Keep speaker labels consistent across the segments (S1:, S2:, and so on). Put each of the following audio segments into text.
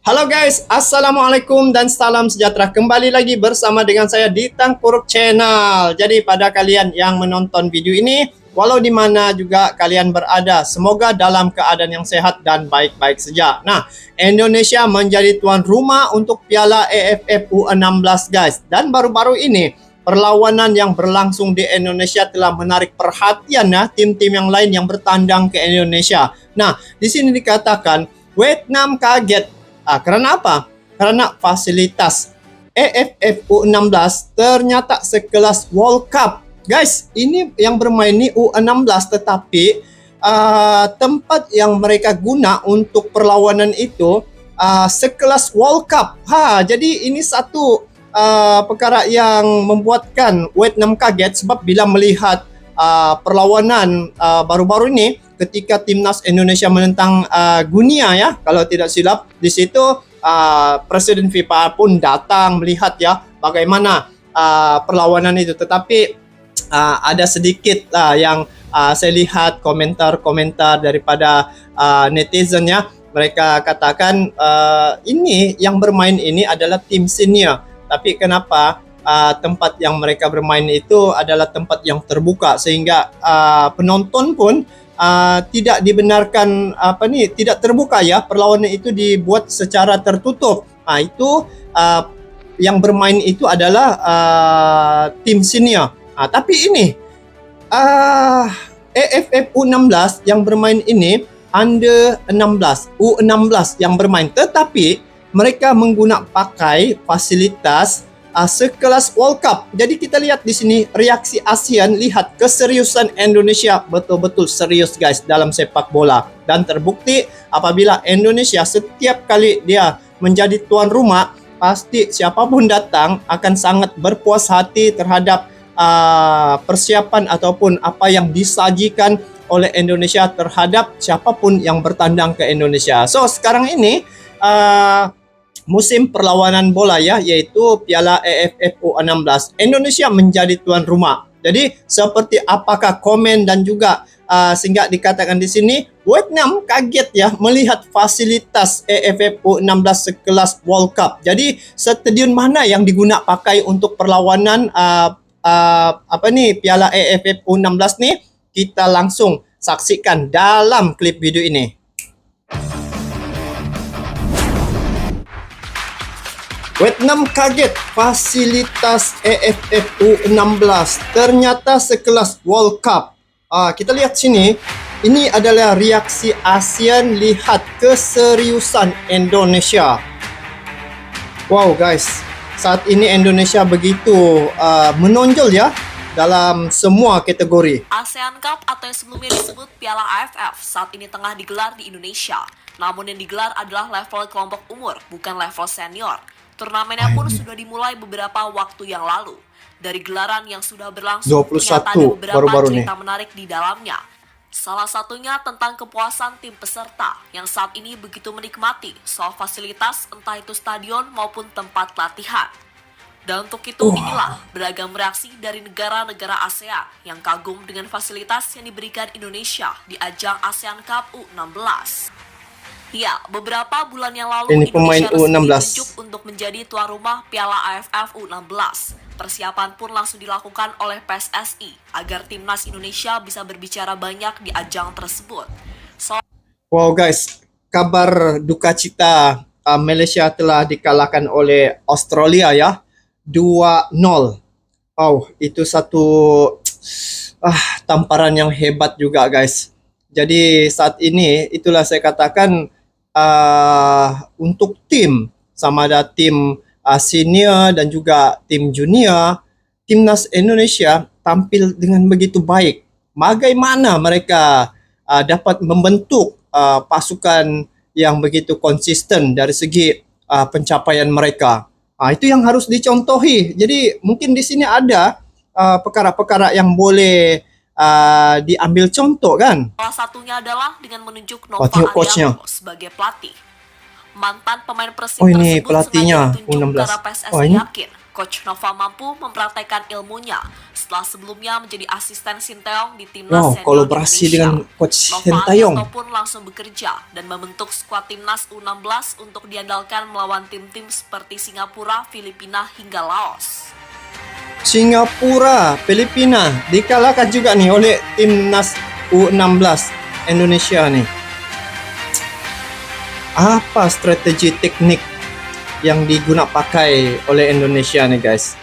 S1: Halo guys, Assalamualaikum dan salam sejahtera. Kembali lagi bersama dengan saya di Tangpuruk Channel. Jadi pada kalian yang menonton video ini, walau di mana juga kalian berada, semoga dalam keadaan yang sehat dan baik-baik saja. Nah, Indonesia menjadi tuan rumah untuk Piala AFF U16 guys. Dan baru-baru ini, perlawanan yang berlangsung di Indonesia telah menarik perhatian ya tim-tim yang lain yang bertandang ke Indonesia. Nah, di sini dikatakan Vietnam kaget. Karena apa? Karena fasilitas AFF U16 ternyata sekelas World Cup. Guys, ini yang bermain ini U16 tetapi tempat yang mereka guna untuk perlawanan itu sekelas World Cup. Jadi ini satu perkara yang membuatkan Vietnam kaget sebab bila melihat perlawanan baru-baru ini ketika timnas Indonesia menentang Guinea ya, kalau tidak silap di situ Presiden FIFA pun datang melihat ya bagaimana perlawanan itu. Tetapi ada sedikit yang saya lihat komentar-komentar daripada netizen ya, mereka katakan ini yang bermain ini adalah tim senior, tapi kenapa tempat yang mereka bermain itu adalah tempat yang terbuka sehingga penonton pun tidak dibenarkan tidak terbuka ya, perlawanan itu dibuat secara tertutup. Itu yang bermain itu adalah tim senior. Tapi ini AFF U16 yang bermain ini under 16, U16 yang bermain, tetapi mereka menggunakan pakai fasilitas sekelas World Cup. Jadi kita lihat di sini reaksi ASEAN, lihat keseriusan Indonesia, betul-betul serius guys dalam sepak bola. Dan terbukti apabila Indonesia setiap kali dia menjadi tuan rumah, pasti siapapun datang akan sangat berpuas hati terhadap persiapan ataupun apa yang disajikan oleh Indonesia terhadap siapapun yang bertandang ke Indonesia. So sekarang ini musim perlawanan bola ya, yaitu Piala AFF U16. Indonesia menjadi tuan rumah. Jadi seperti apakah komen dan juga sehingga dikatakan di sini Vietnam kaget ya melihat fasilitas AFF U16 sekelas World Cup. Jadi stadion mana yang digunakan pakai untuk perlawanan Piala AFF U16 nih? Kita langsung saksikan dalam klip video ini. Vietnam kaget fasilitas AFF U16 ternyata sekelas World Cup. Kita lihat sini, ini adalah reaksi ASEAN lihat keseriusan Indonesia. Wow guys, saat ini Indonesia begitu menonjol ya dalam semua kategori.
S2: ASEAN Cup atau yang sebelumnya disebut Piala AFF saat ini tengah digelar di Indonesia. Namun yang digelar adalah level kelompok umur, bukan level senior. Turnamennya pun sudah dimulai beberapa waktu yang lalu. Dari gelaran yang sudah berlangsung, ternyata ada beberapa cerita menarik di dalamnya. Salah satunya tentang kepuasan tim peserta yang saat ini begitu menikmati soal fasilitas entah itu stadion maupun tempat latihan. Dan untuk itu inilah beragam reaksi dari negara-negara ASEAN yang kagum dengan fasilitas yang diberikan Indonesia di ajang ASEAN Cup U16. Ya, beberapa bulan yang lalu
S1: ini pemain
S2: Indonesia
S1: U16
S2: ditunjuk untuk menjadi tuan rumah Piala AFF U16. Persiapan pun langsung dilakukan oleh PSSI agar timnas Indonesia bisa berbicara banyak di ajang tersebut.
S1: Wow guys, kabar duka cita, Malaysia telah dikalahkan oleh Australia ya, 2-0. Wow, itu satu tamparan yang hebat juga guys. Jadi saat ini itulah saya katakan untuk tim, sama ada tim senior dan juga tim junior, timnas Indonesia tampil dengan begitu baik. Bagaimana mereka dapat membentuk pasukan yang begitu konsisten dari segi pencapaian mereka. Itu yang harus dicontohi. Jadi mungkin di sini ada perkara-perkara yang boleh diambil contoh kan.
S2: Salah satunya adalah dengan menunjuk Nova Arianto sebagai pelatih. Mantan pemain Persib
S1: ini
S2: tersebut
S1: pelatihnya
S2: sengaja ditunjuk karena PSSI yakin Coach Nova mampu mempraktekkan ilmunya setelah sebelumnya menjadi asisten Sinteyong di timnas
S1: Wow,
S2: senior
S1: kolaborasi
S2: Indonesia.
S1: dengan Coach
S2: Nova
S1: Sinteyong.
S2: Arianto pun langsung bekerja dan membentuk skuad timnas U16 untuk diandalkan melawan tim-tim seperti Singapura, Filipina, hingga Laos.
S1: Singapura, Filipina dikalahkan juga nih oleh timnas U16 Indonesia nih. Apa strategi teknik yang digunakan pakai oleh Indonesia nih guys?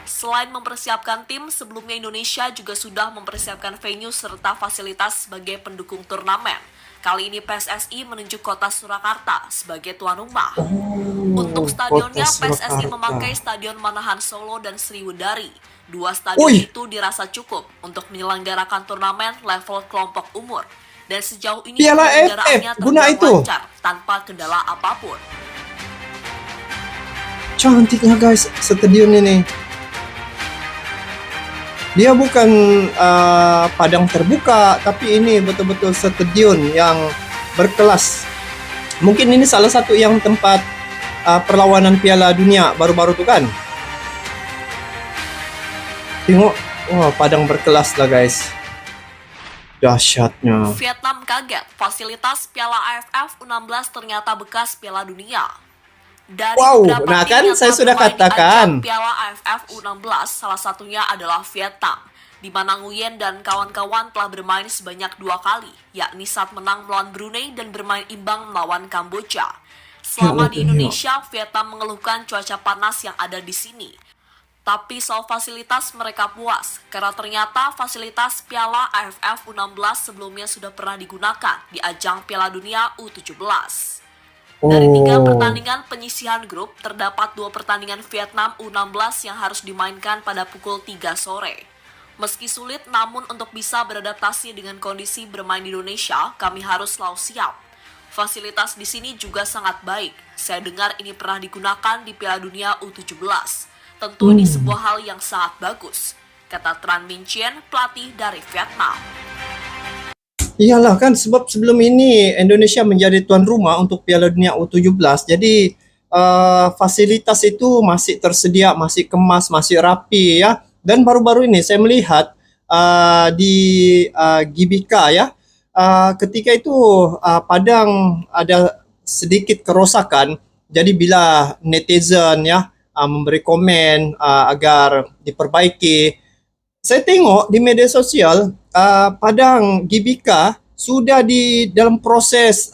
S2: Selain mempersiapkan tim, sebelumnya Indonesia juga sudah mempersiapkan venue serta fasilitas sebagai pendukung turnamen. Kali ini PSSI menunjuk kota Surakarta sebagai tuan rumah. Untuk stadionnya,
S1: Kota
S2: PSSI
S1: Surakarta.
S2: memakai Stadion Manahan Solo dan Sriwedari. Dua stadion itu dirasa cukup untuk menyelenggarakan turnamen level kelompok umur. Dan sejauh ini
S1: Piala
S2: penyelenggaraannya
S1: AFF, guna
S2: terbilang
S1: itu.
S2: lancar tanpa kendala apapun.
S1: Cantiknya guys stadion ini. Dia bukan padang terbuka, tapi ini betul-betul stadion yang berkelas. Mungkin ini salah satu yang tempat perlawanan Piala Dunia baru-baru tu kan. Tengok, wah padang berkelas lah guys. Dahsyatnya.
S2: Vietnam kaget, fasilitas Piala AFF U16 ternyata bekas Piala Dunia. Dari
S1: Wow,
S2: beberapa
S1: nah
S2: tim
S1: kan
S2: yang
S1: saya
S2: telah
S1: sudah
S2: bermain di
S1: katakan.
S2: ajang Piala AFF U16, salah satunya adalah Vietnam, di mana Nguyen dan kawan-kawan telah bermain sebanyak 2 kali, yakni saat menang melawan Brunei dan bermain imbang melawan Kamboja. Selama di Indonesia, Vietnam mengeluhkan cuaca panas yang ada di sini. Tapi soal fasilitas mereka puas, karena ternyata fasilitas Piala AFF U16 sebelumnya sudah pernah digunakan di ajang Piala Dunia U17. Dari 3 pertandingan penyisihan grup, terdapat 2 pertandingan Vietnam U16 yang harus dimainkan pada pukul 3 sore. Meski sulit, namun untuk bisa beradaptasi dengan kondisi bermain di Indonesia, kami harus selalu siap. Fasilitas di sini juga sangat baik. Saya dengar ini pernah digunakan di Piala Dunia U17. Tentu ini sebuah hal yang sangat bagus, kata Tran Minh Chien, pelatih dari Vietnam.
S1: Iyalah kan sebab sebelum ini Indonesia menjadi tuan rumah untuk Piala Dunia U17. Jadi fasilitas itu masih tersedia, masih kemas, masih rapi ya. Dan baru-baru ini saya melihat di GBK ya, ketika itu padang ada sedikit kerosakan. Jadi bila netizen ya memberi komen agar diperbaiki, saya tengok di media sosial padang GBK sudah di dalam proses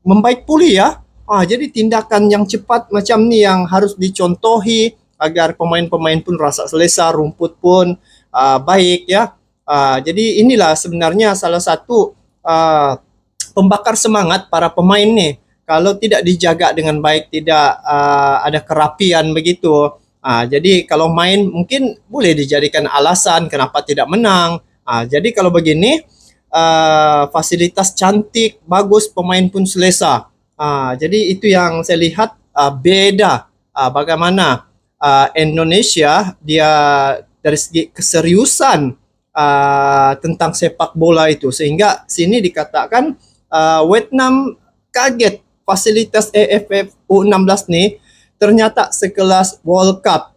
S1: membaik pulih ya. Jadi tindakan yang cepat macam ni yang harus dicontohi agar pemain-pemain pun rasa selesa, rumput pun baik ya. Jadi inilah sebenarnya salah satu pembakar semangat para pemain ni. Kalau tidak dijaga dengan baik, tidak ada kerapian begitu. Jadi kalau main mungkin boleh dijadikan alasan kenapa tidak menang. Jadi kalau begini fasilitas cantik, bagus, pemain pun selesa. Jadi itu yang saya lihat beda bagaimana Indonesia dia dari segi keseriusan tentang sepak bola itu, sehingga sini dikatakan Vietnam kaget fasilitas AFF U16 nih ternyata sekelas World Cup.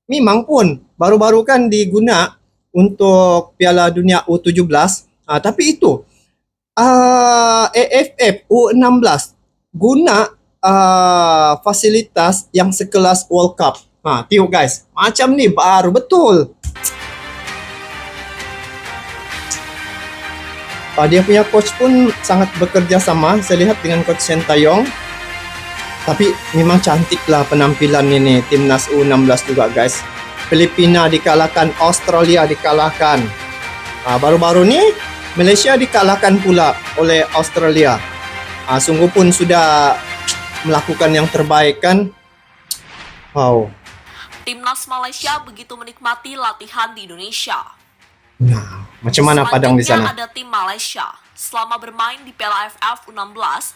S1: Memang pun baru-baru kan diguna untuk Piala Dunia U17. Tapi itu AFF U16 guna fasilitas yang sekelas World Cup. Tengok guys, macam ni baru betul. Dia punya coach pun sangat bekerja sama. Saya lihat dengan coach Sinteyong. Tapi memang cantik lah penampilan ini timnas U16 juga guys. Filipina dikalahkan, Australia dikalahkan. Baru-baru ni Malaysia dikalahkan pula oleh Australia. Sungguh pun sudah melakukan yang terbaik kan. Wow.
S2: Timnas Malaysia begitu menikmati latihan di Indonesia.
S1: Nah, macam mana padang di sana?
S2: Selanjutnya ada tim Malaysia. Selama bermain di Piala AFF U16,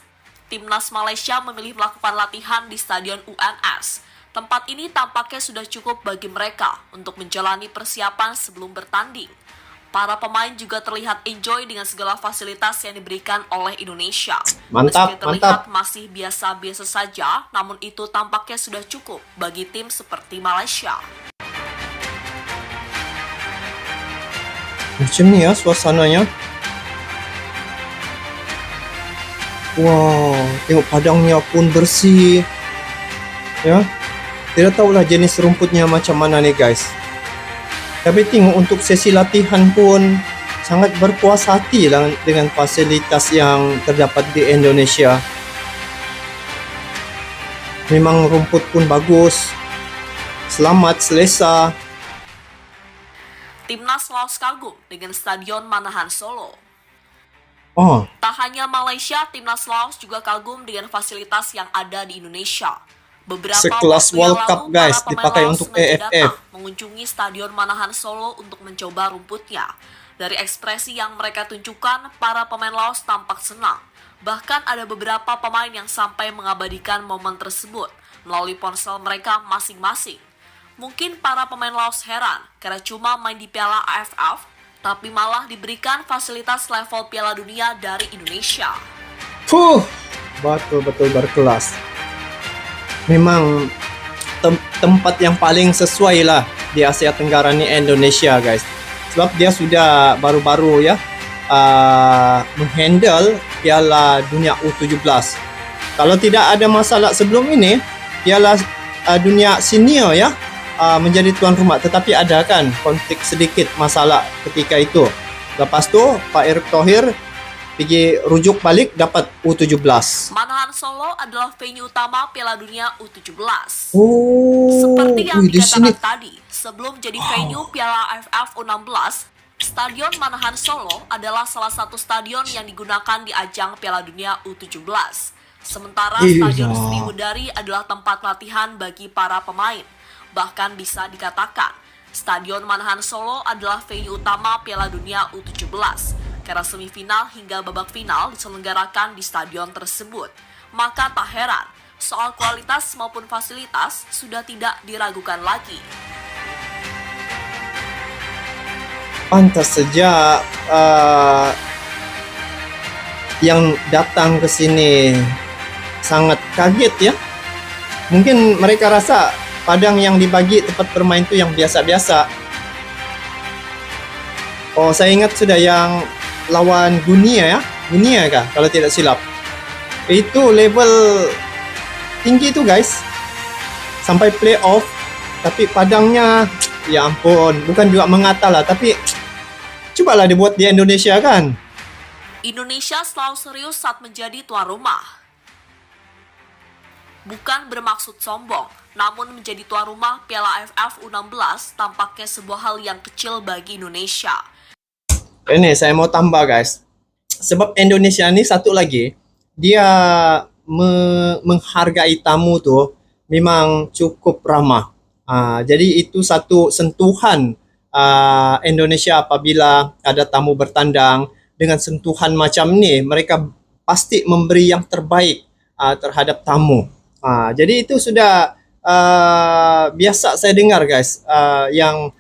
S2: Timnas Malaysia memilih melakukan latihan di Stadion UNS. Tempat ini tampaknya sudah cukup bagi mereka untuk menjalani persiapan sebelum bertanding. Para pemain juga terlihat enjoy dengan segala fasilitas yang diberikan oleh Indonesia.
S1: Mantap,
S2: Meski terlihat
S1: mantap.
S2: masih biasa-biasa saja, namun itu tampaknya sudah cukup bagi tim seperti Malaysia.
S1: Macam ni ya suasananya. Wow, tengok padangnya pun bersih. Ya. Tidak tahulah jenis rumputnya macam mana nih guys. Tapi tengok untuk sesi latihan pun sangat berpuas hati lah dengan fasilitas yang terdapat di Indonesia. Memang rumput pun bagus. Selamat, selesa.
S2: Timnas Laos kagum dengan Stadion Manahan Solo.
S1: Oh,
S2: Tak hanya Malaysia, Timnas Laos juga kagum dengan fasilitas yang ada di Indonesia. Beberapa
S1: Sekelas
S2: waktu
S1: World
S2: yang
S1: Cup,
S2: lalu,
S1: guys,
S2: para pemain
S1: dipakai
S2: Laos
S1: untuk
S2: sengaja
S1: AFF.
S2: datang mengunjungi Stadion Manahan Solo untuk mencoba rumputnya. Dari ekspresi yang mereka tunjukkan, para pemain Laos tampak senang. Bahkan ada beberapa pemain yang sampai mengabadikan momen tersebut melalui ponsel mereka masing-masing. Mungkin para pemain Laos heran karena cuma main di Piala AFF, tapi malah diberikan fasilitas level Piala Dunia dari Indonesia.
S1: betul-betul berkelas. Memang tempat yang paling sesuai lah di Asia Tenggara ni Indonesia guys. Sebab dia sudah baru-baru ya menghandle Piala Dunia U17. Kalau tidak ada masalah sebelum ini, Piala Dunia Senior ya menjadi tuan rumah, tetapi ada kan konflik sedikit masalah ketika itu. Lepas tu Pak Erick Thohir pergi rujuk balik dapat U17.
S2: Manahan Solo adalah venue utama Piala Dunia U17.
S1: Oh,
S2: Seperti yang
S1: di sini.
S2: dikatakan tadi, sebelum jadi venue Piala AFF U16, Stadion Manahan Solo adalah salah satu stadion yang digunakan di ajang Piala Dunia U17. Sementara Stadion Sriwedari adalah tempat latihan bagi para pemain. Bahkan bisa dikatakan, Stadion Manahan Solo adalah venue utama Piala Dunia U17 karena semifinal hingga babak final diselenggarakan di stadion tersebut. Maka tak heran, soal kualitas maupun fasilitas sudah tidak diragukan lagi.
S1: Pantas saja yang datang ke sini sangat kaget ya. Mungkin mereka rasa padang yang dibagi tempat bermain itu yang biasa-biasa. Oh, saya ingat sudah yang lawan Guinea ya. Guinea kah kalau tidak silap. Itu level tinggi tu guys. Sampai playoff, tapi padangnya ya ampun, bukan juga mengata lah, tapi cobalah dibuat di Indonesia kan.
S2: Indonesia selalu serius saat menjadi tuan rumah. Bukan bermaksud sombong, namun menjadi tuan rumah Piala AFF U16 tampaknya sebuah hal yang kecil bagi Indonesia.
S1: Ini saya mau tambah guys. Sebab Indonesia ni satu lagi, dia menghargai tamu tu memang cukup ramah. Jadi itu satu sentuhan Indonesia apabila ada tamu bertandang dengan sentuhan macam ni, mereka pasti memberi yang terbaik terhadap tamu. Jadi itu sudah biasa saya dengar guys, yang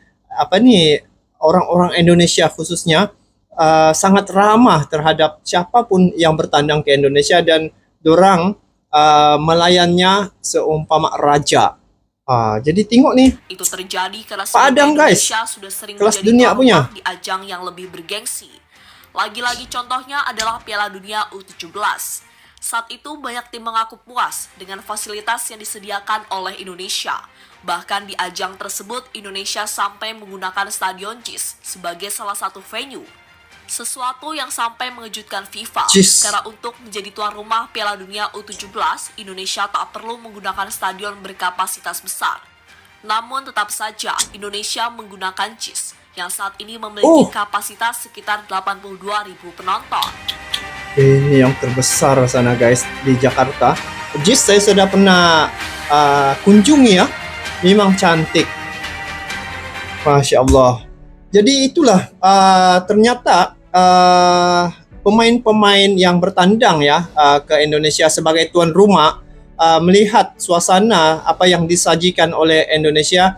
S1: orang-orang Indonesia khususnya sangat ramah terhadap siapapun yang bertandang ke Indonesia dan dorang melayannya seumpama raja. Jadi tengok nih,
S2: Itu terjadi karena
S1: Padang,
S2: sebelumnya
S1: guys.
S2: Indonesia sudah sering
S1: Kelas
S2: menjadi
S1: dunia
S2: tuan
S1: punya.
S2: rumah di ajang yang lebih bergengsi. Lagi-lagi contohnya adalah Piala Dunia U17. Saat itu banyak tim mengaku puas dengan fasilitas yang disediakan oleh Indonesia. Bahkan di ajang tersebut Indonesia sampai menggunakan Stadion JIS sebagai salah satu venue. Sesuatu yang sampai mengejutkan FIFA
S1: JIS.
S2: karena untuk menjadi tuan rumah Piala Dunia U17, Indonesia tak perlu menggunakan stadion berkapasitas besar. Namun tetap saja Indonesia menggunakan JIS yang saat ini memiliki kapasitas sekitar 82.000 penonton.
S1: ini yang terbesar sana guys di Jakarta. JIS saya sudah pernah kunjungi ya, memang cantik. Masya Allah. Jadi itulah ternyata pemain-pemain yang bertandang ya ke Indonesia sebagai tuan rumah, melihat suasana apa yang disajikan oleh Indonesia,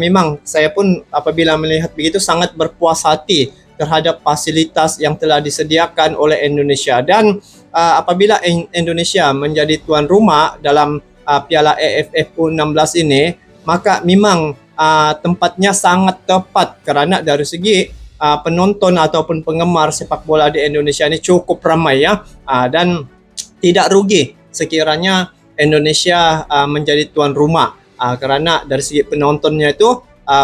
S1: memang saya pun apabila melihat begitu sangat berpuas hati terhadap fasilitas yang telah disediakan oleh Indonesia. Dan apabila Indonesia menjadi tuan rumah dalam Piala AFF U16 ini, maka memang tempatnya sangat tepat kerana dari segi penonton ataupun penggemar sepak bola di Indonesia ini cukup ramai ya, dan tidak rugi sekiranya Indonesia menjadi tuan rumah, kerana dari segi penontonnya itu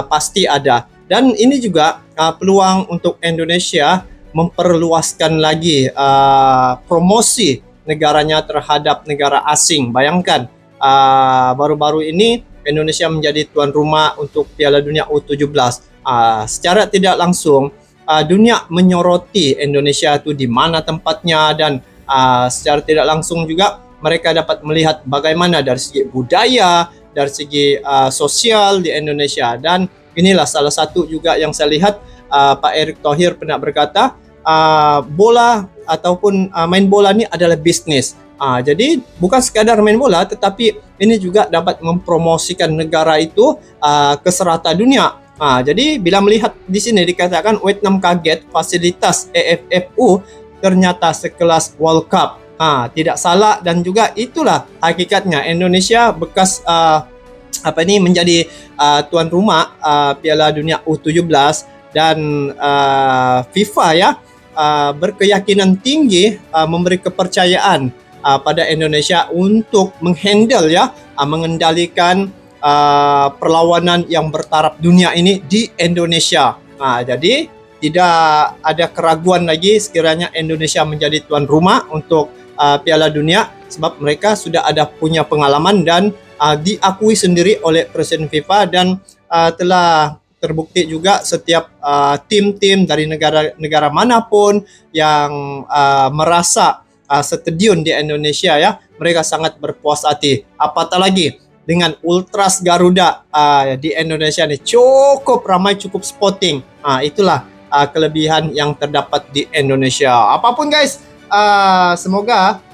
S1: pasti ada. Dan ini juga peluang untuk Indonesia memperluaskan lagi promosi negaranya terhadap negara asing. Bayangkan baru-baru ini Indonesia menjadi tuan rumah untuk Piala Dunia U17. Secara tidak langsung dunia menyoroti Indonesia itu di mana tempatnya, dan secara tidak langsung juga mereka dapat melihat bagaimana dari segi budaya, dari segi sosial di Indonesia. Dan inilah salah satu juga yang saya lihat, Pak Erick Thohir pernah berkata, bola ataupun main bola ini adalah bisnis. Jadi bukan sekadar main bola, tetapi ini juga dapat mempromosikan negara itu ke serata dunia. Jadi bila melihat di sini dikatakan Vietnam kaget fasilitas AFFU ternyata sekelas World Cup. Tidak salah, dan juga itulah hakikatnya Indonesia bekas menjadi tuan rumah Piala Dunia U17, dan FIFA ya berkeyakinan tinggi memberi kepercayaan pada Indonesia untuk menghandle ya, mengendalikan perlawanan yang bertaraf dunia ini di Indonesia. Jadi tidak ada keraguan lagi sekiranya Indonesia menjadi tuan rumah untuk Piala Dunia, sebab mereka sudah ada punya pengalaman dan diakui sendiri oleh Presiden FIFA, dan telah terbukti juga setiap tim-tim dari negara-negara manapun yang merasa stadion di Indonesia ya, mereka sangat berpuas hati. Apatah lagi dengan Ultras Garuda di Indonesia ini cukup ramai, cukup sporting. Itulah kelebihan yang terdapat di Indonesia. Apapun guys, semoga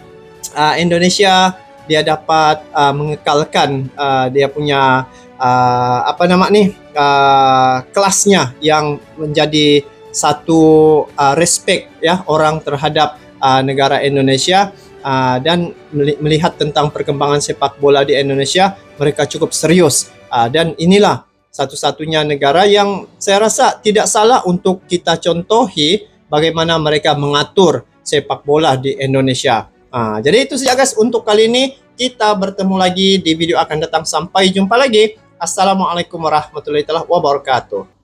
S1: Indonesia dia dapat mengekalkan dia punya kelasnya yang menjadi satu respect ya orang terhadap negara Indonesia, dan melihat tentang perkembangan sepak bola di Indonesia, mereka cukup serius, dan inilah satu-satunya negara yang saya rasa tidak salah untuk kita contohi bagaimana mereka mengatur sepak bola di Indonesia. Jadi itu saja guys untuk kali ini. Kita bertemu lagi di video akan datang. Sampai jumpa lagi. Assalamualaikum warahmatullahi wabarakatuh.